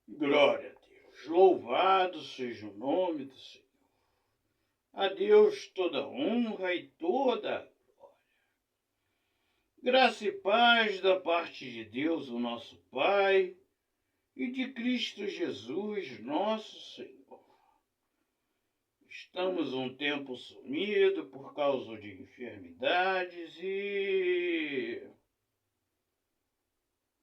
Glória a Deus. Louvado seja o nome do Senhor. A Deus toda honra e toda glória. Graça e paz da parte de Deus, o nosso Pai, e de Cristo Jesus, nosso Senhor. Estamos um tempo sumido por causa de enfermidades e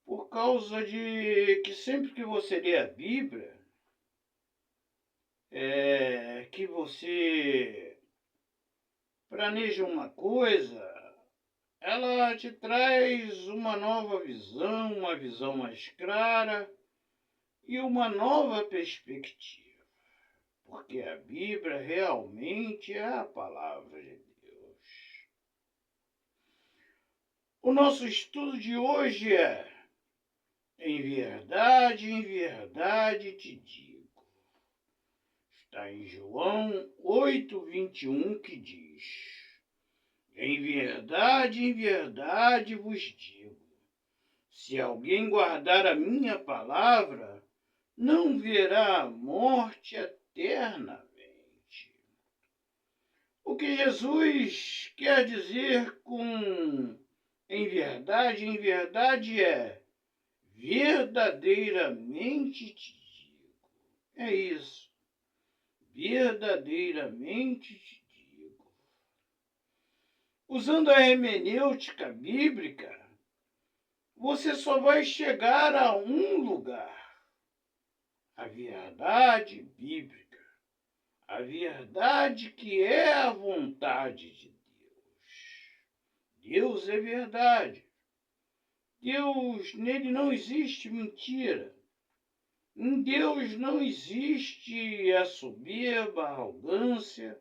por causa de que sempre que você lê a Bíblia, que você planeja uma coisa, ela te traz uma nova visão, uma visão mais clara e uma nova perspectiva. Porque a Bíblia realmente é a palavra de Deus. O nosso estudo de hoje é: em verdade te digo. Está em João 8:21, que diz: em verdade vos digo, se alguém guardar a minha palavra, não verá a morte eternamente. O que Jesus quer dizer com em verdade é: verdadeiramente te digo. É isso. Verdadeiramente te digo. Usando a hermenêutica bíblica, você só vai chegar a um lugar: a verdade bíblica. A verdade que é a vontade de Deus. Deus é verdade. Deus, nele não existe mentira. Em Deus não existe a soberba, a arrogância,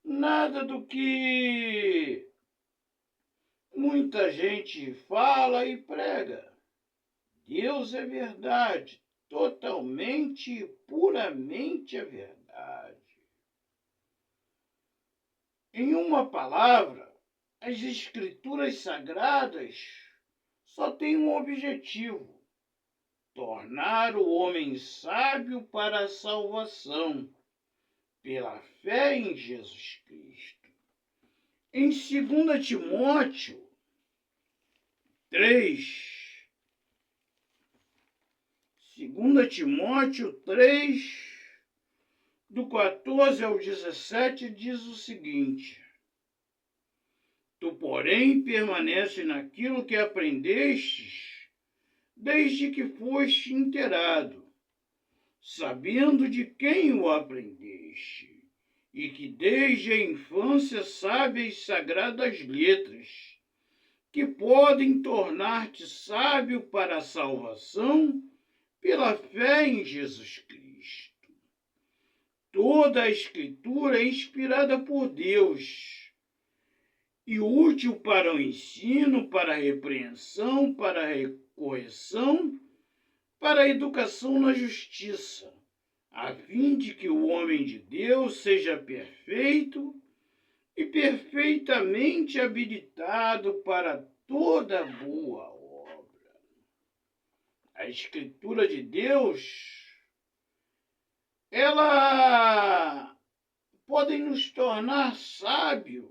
nada do que muita gente fala e prega. Deus é verdade, totalmente e puramente a verdade. Em uma palavra, as Escrituras Sagradas só têm um objetivo: tornar o homem sábio para a salvação, pela fé em Jesus Cristo. Em 2 Timóteo 3, do 14 ao 17, diz o seguinte: tu, porém, permanece naquilo que aprendestes, desde que foste inteirado, sabendo de quem o aprendeste, e que desde a infância sabes as sagradas letras, que podem tornar-te sábio para a salvação pela fé em Jesus Cristo. Toda a Escritura é inspirada por Deus e útil para o ensino, para a repreensão, para a correção, para a educação na justiça, a fim de que o homem de Deus seja perfeito e perfeitamente habilitado para toda boa obra. A Escritura de Deus, ela pode nos tornar sábios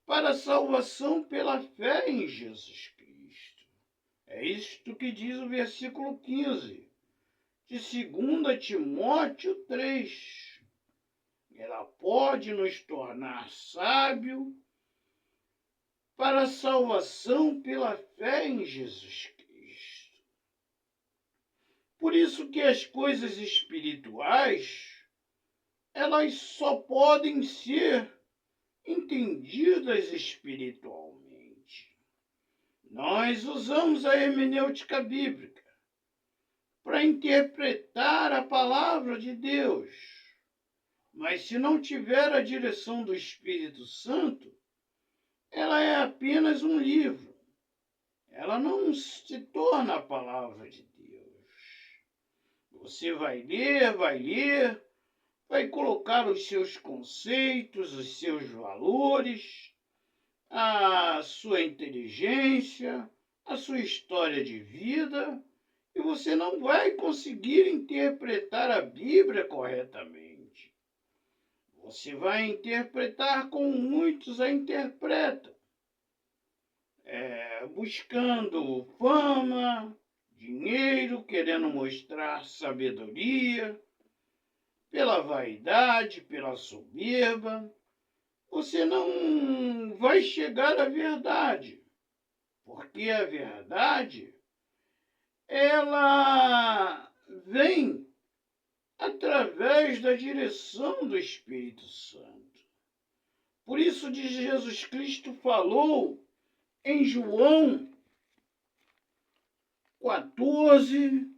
para a salvação pela fé em Jesus Cristo. É isto que diz o versículo 15 de 2 Timóteo 3. Ela pode nos tornar sábios para a salvação pela fé em Jesus Cristo. Por isso que as coisas espirituais, elas só podem ser entendidas espiritualmente. Nós usamos a hermenêutica bíblica para interpretar a palavra de Deus. Mas se não tiver a direção do Espírito Santo, ela é apenas um livro. Ela não se torna a palavra de Deus. Você vai ler, vai colocar os seus conceitos, os seus valores, a sua inteligência, a sua história de vida, e você não vai conseguir interpretar a Bíblia corretamente. Você vai interpretar como muitos a interpretam, buscando fama, dinheiro, querendo mostrar sabedoria, pela vaidade, pela soberba. Você não vai chegar à verdade, porque a verdade, ela vem através da direção do Espírito Santo. Por isso Jesus Cristo falou em João 14,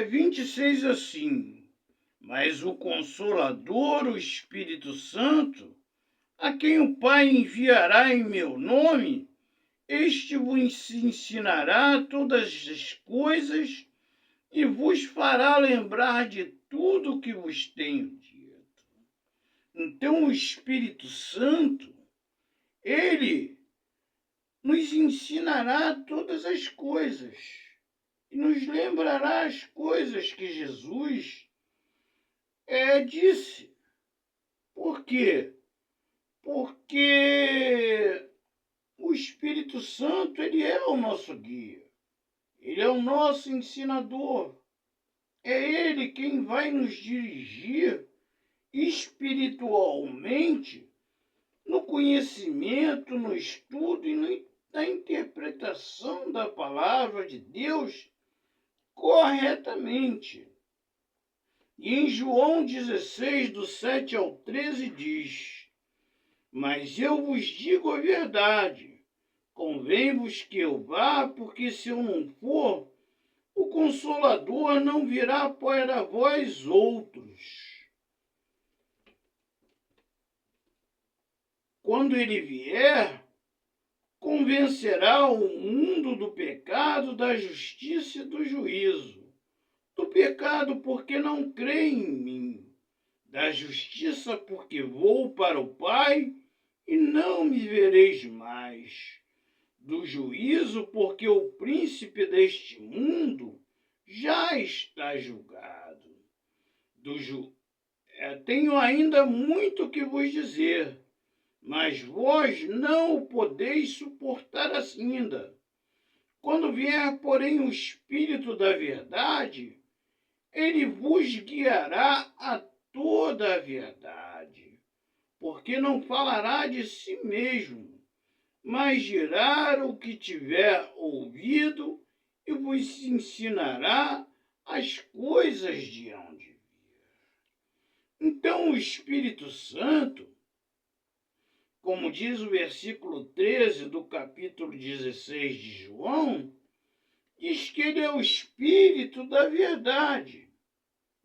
26 assim: mas o Consolador, o Espírito Santo, a quem o Pai enviará em meu nome, este vos ensinará todas as coisas e vos fará lembrar de tudo o que vos tenho dito. Então o Espírito Santo, ele nos ensinará todas as coisas e nos lembrará as coisas que Jesus disse. Por quê? Porque o Espírito Santo, ele é o nosso guia. Ele é o nosso ensinador. É ele quem vai nos dirigir espiritualmente no conhecimento, no estudo e na interpretação da palavra de Deus corretamente. E em João 16, do 7 ao 13, diz: mas eu vos digo a verdade, convém-vos que eu vá, porque se eu não for, o Consolador não virá para vós outros. Quando ele vier, convencerá o mundo do pecado, da justiça e do juízo. Do pecado, porque não crê em mim. Da justiça, porque vou para o Pai e não me vereis mais. Do juízo, porque o príncipe deste mundo já está julgado. Tenho ainda muito que vos dizer, mas vós não o podeis suportar ainda. Quando vier, porém, o Espírito da verdade, ele vos guiará a toda a verdade, porque não falará de si mesmo, mas dirá o que tiver ouvido e vos ensinará as coisas de onde vir. Então o Espírito Santo, como diz o versículo 13 do capítulo 16 de João, diz que ele é o Espírito da verdade.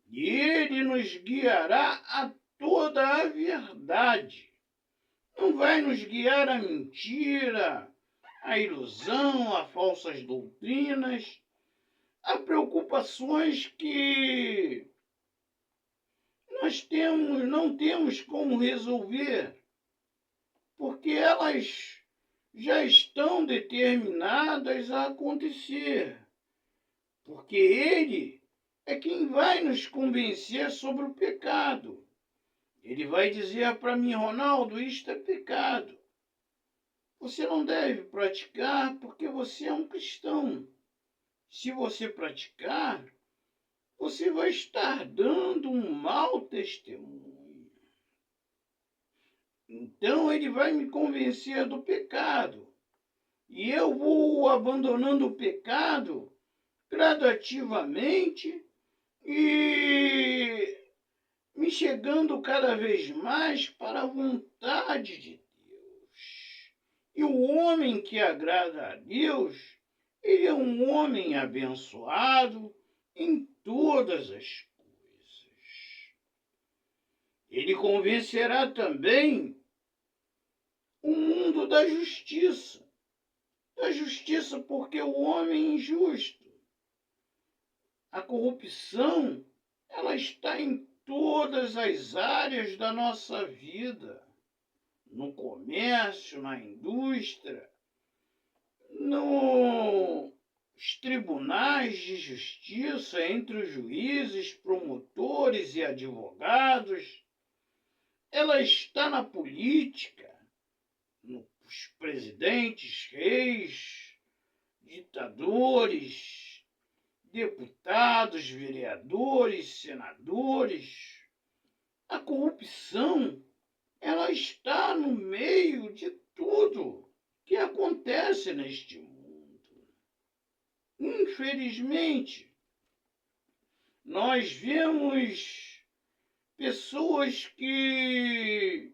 E ele nos guiará a toda a verdade. Não vai nos guiar à mentira, à ilusão, a falsas doutrinas, a preocupações que não temos como resolver, porque elas já estão determinadas a acontecer. Porque ele é quem vai nos convencer sobre o pecado. Ele vai dizer para mim: Ronaldo, isto é pecado. Você não deve praticar porque você é um cristão. Se você praticar, você vai estar dando um mau testemunho. Então ele vai me convencer do pecado. E eu vou abandonando o pecado gradativamente e me chegando cada vez mais para a vontade de Deus. E o homem que agrada a Deus, ele é um homem abençoado em todas as coisas. Ele convencerá também o mundo da justiça. Da justiça porque o homem é injusto. A corrupção, ela está em todas as áreas da nossa vida. No comércio, na indústria, os tribunais de justiça, entre os juízes, promotores e advogados. Ela está na política, nos presidentes, reis, ditadores, deputados, vereadores, senadores. A corrupção, ela está no meio de tudo que acontece neste mundo. Infelizmente, nós vemos pessoas que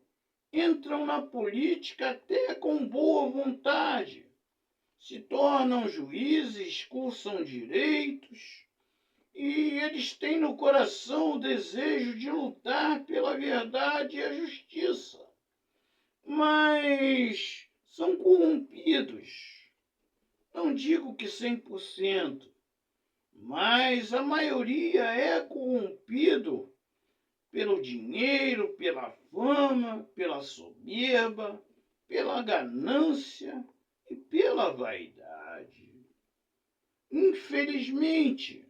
entram na política até com boa vontade, se tornam juízes, cursam direitos, e eles têm no coração o desejo de lutar pela verdade e a justiça, mas são corrompidos. Não digo que 100%, mas a maioria é corrompido pelo dinheiro, pela fama, pela soberba, pela ganância e pela vaidade. Infelizmente.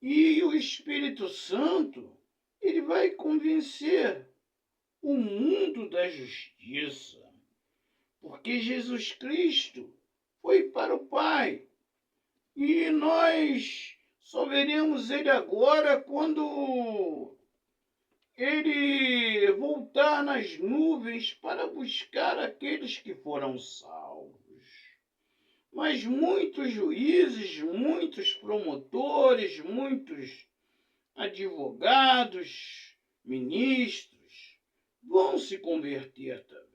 E o Espírito Santo, ele vai convencer o mundo da justiça, porque Jesus Cristo foi para o Pai. E nós só veremos ele agora quando ele voltar nas nuvens para buscar aqueles que foram salvos. Mas muitos juízes, muitos promotores, muitos advogados, ministros, vão se converter também.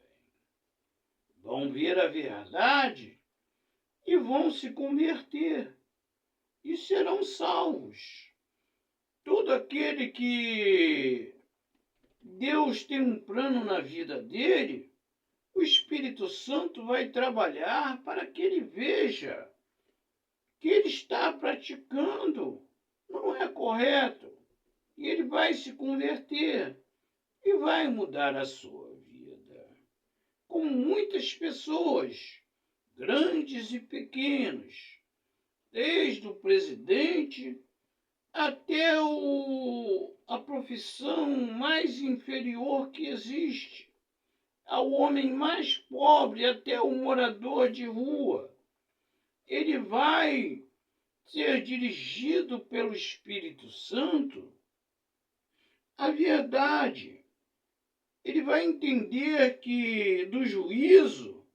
Vão ver a verdade e vão se converter e serão salvos. Todo aquele que Deus tem um plano na vida dele, o Espírito Santo vai trabalhar para que ele veja que ele está praticando não é correto. E ele vai se converter e vai mudar a sua vida. Como muitas pessoas, grandes e pequenos, desde o presidente até a profissão mais inferior que existe, ao homem mais pobre até o morador de rua. Ele vai ser dirigido pelo Espírito Santo à verdade. Ele vai entender que do juízo,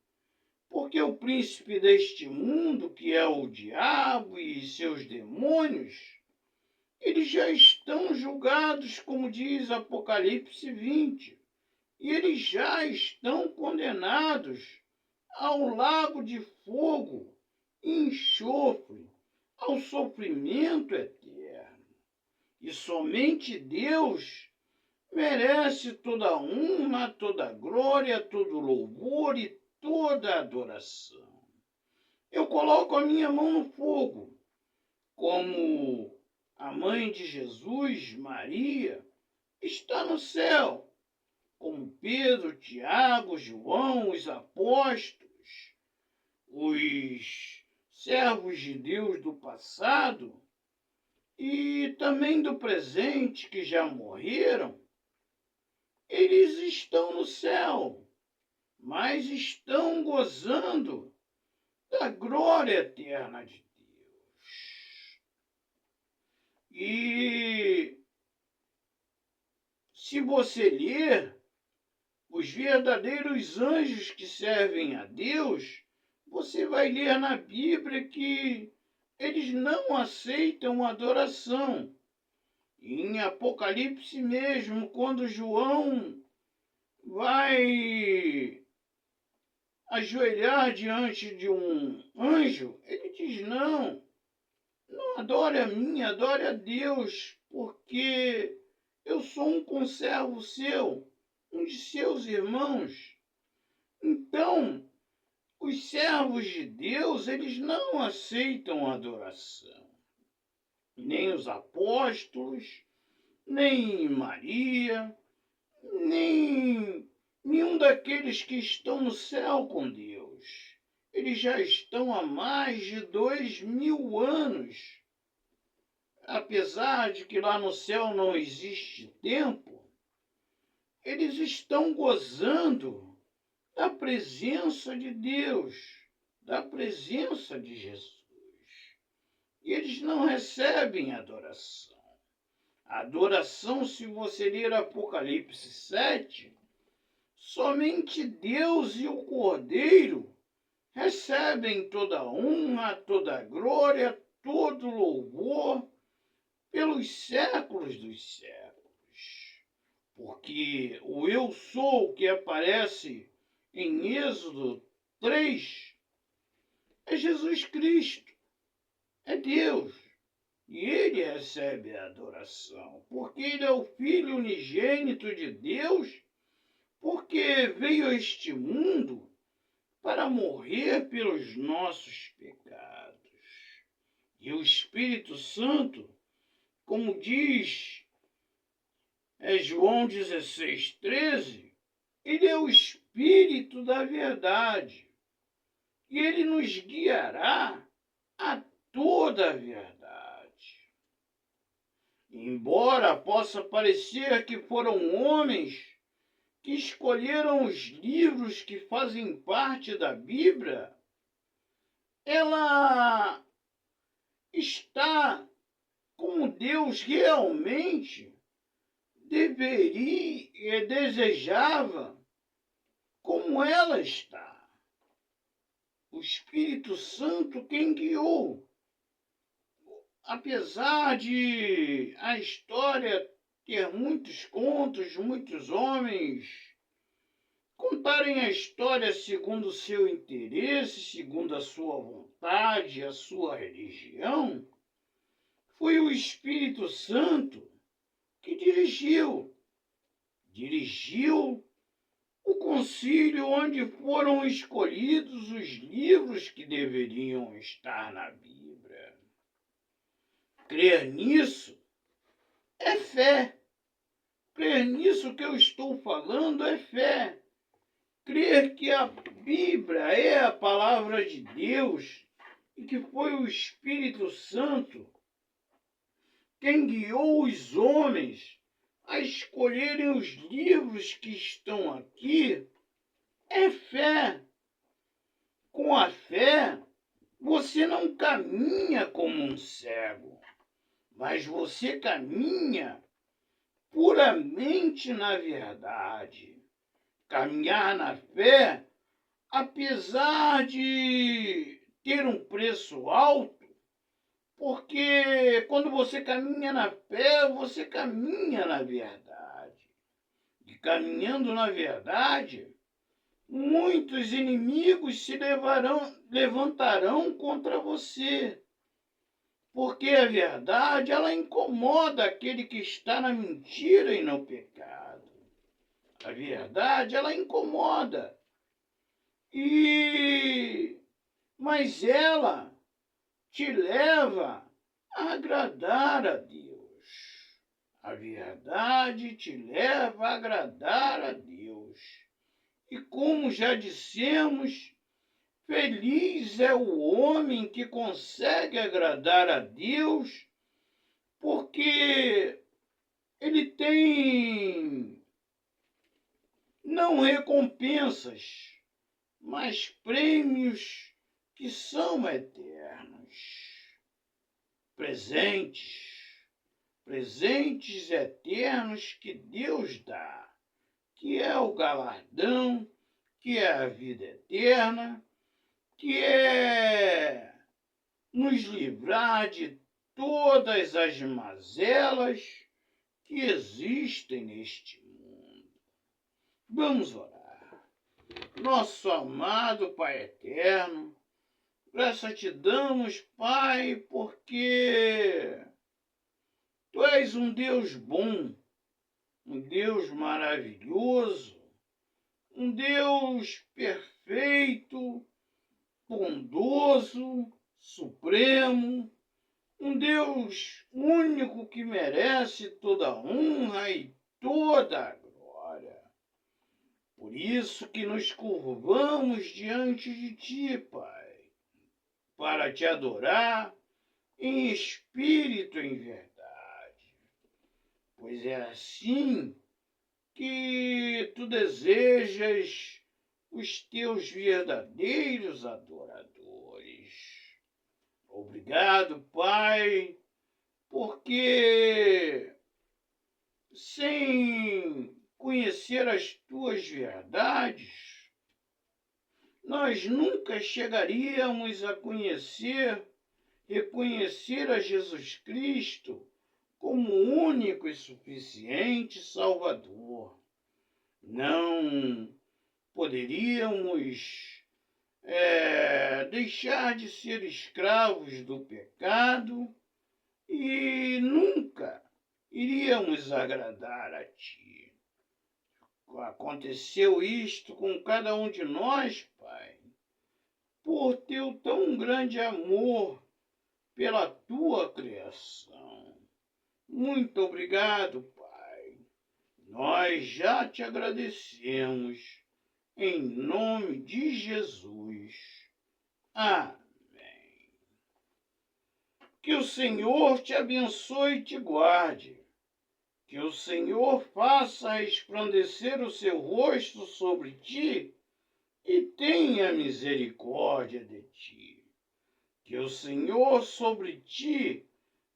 porque o príncipe deste mundo, que é o diabo e seus demônios, eles já estão julgados, como diz Apocalipse 20, e eles já estão condenados ao lago de fogo e enxofre, ao sofrimento eterno. E somente Deus merece toda a honra, toda a glória, todo o louvor e toda a adoração. Eu coloco a minha mão no fogo, como a mãe de Jesus, Maria, está no céu, como Pedro, Tiago, João, os apóstolos, os servos de Deus do passado e também do presente que já morreram. Eles estão no céu, mas estão gozando da glória eterna de Deus. E se você ler os verdadeiros anjos que servem a Deus, você vai ler na Bíblia que eles não aceitam adoração. Em Apocalipse mesmo, quando João vai ajoelhar diante de um anjo, ele diz: não adore a mim, adore a Deus, porque eu sou um conservo seu, um de seus irmãos. Então, os servos de Deus, eles não aceitam adoração. Nem os apóstolos, nem Maria, nem nenhum daqueles que estão no céu com Deus. eles já estão há mais de 2000 anos. Apesar de que lá no céu não existe tempo, eles estão gozando da presença de Deus, da presença de Jesus. E eles não recebem adoração. A adoração, se você ler Apocalipse 7, somente Deus e o Cordeiro recebem toda a honra, toda a glória, todo o louvor pelos séculos dos séculos. Porque o eu sou que aparece em Êxodo 3 é Jesus Cristo, é Deus. E ele recebe a adoração, porque ele é o Filho unigênito de Deus, porque veio a este mundo para morrer pelos nossos pecados. E o Espírito Santo, como diz João 16:13, ele é o Espírito da verdade. E ele nos guiará a toda a verdade. Embora possa parecer que foram homens que escolheram os livros que fazem parte da Bíblia, ela está como Deus realmente deveria e desejava, como ela está. O Espírito Santo quem guiou. Apesar de a história ter muitos contos, muitos homens contarem a história segundo o seu interesse, segundo a sua vontade, a sua religião, foi o Espírito Santo que dirigiu o concílio onde foram escolhidos os livros que deveriam estar na Bíblia. Crer nisso é fé. Crer nisso que eu estou falando é fé. Crer que a Bíblia é a palavra de Deus e que foi o Espírito Santo quem guiou os homens a escolherem os livros que estão aqui é fé. Com a fé, você não caminha como um cego, mas você caminha puramente na verdade. Caminhar na fé, apesar de ter um preço alto, porque quando você caminha na fé, você caminha na verdade. E caminhando na verdade, muitos inimigos se levantarão contra você. Porque a verdade, ela incomoda aquele que está na mentira e no pecado. A verdade, ela incomoda. Mas ela te leva a agradar a Deus. A verdade te leva a agradar a Deus. E como já dissemos, feliz é o homem que consegue agradar a Deus, porque ele tem não recompensas, mas prêmios que são eternos. Presentes eternos que Deus dá, que é o galardão, que é a vida eterna, que é nos livrar de todas as mazelas que existem neste mundo. Vamos orar. Nosso amado Pai eterno, graça te damos, Pai, porque Tu és um Deus bom, um Deus maravilhoso, um Deus perfeito, bondoso, supremo, um Deus único que merece toda a honra e toda a glória. por isso que nos curvamos diante de ti, Pai, para te adorar em espírito e em verdade, pois é assim que tu desejas os teus verdadeiros adoradores. Obrigado, Pai, porque sem conhecer as tuas verdades, nós nunca chegaríamos a reconhecer a Jesus Cristo como único e suficiente Salvador. Não poderíamos deixar de ser escravos do pecado e nunca iríamos agradar a ti. Aconteceu isto com cada um de nós, Pai, por teu tão grande amor pela tua criação. Muito obrigado, Pai. Nós já te agradecemos, em nome de Jesus. Amém. Que o Senhor te abençoe e te guarde. Que o Senhor faça resplandecer o seu rosto sobre ti e tenha misericórdia de ti. Que o Senhor sobre ti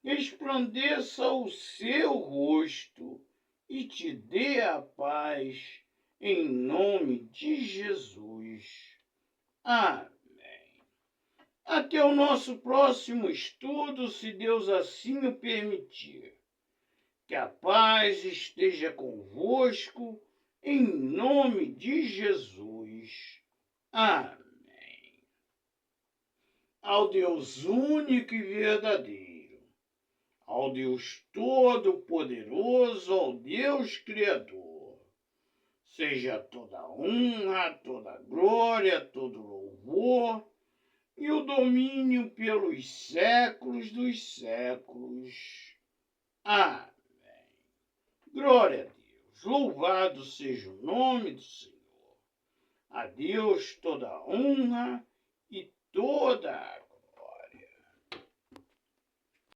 resplandeça o seu rosto e te dê a paz, em nome de Jesus. Amém. Até o nosso próximo estudo, se Deus assim o permitir. Que a paz esteja convosco, em nome de Jesus. Amém. Ao Deus único e verdadeiro, ao Deus Todo-Poderoso, ao Deus Criador, seja toda honra, toda glória, todo louvor e o domínio pelos séculos dos séculos. Amém. Glória a Deus, louvado seja o nome do Senhor. A Deus toda a honra e toda a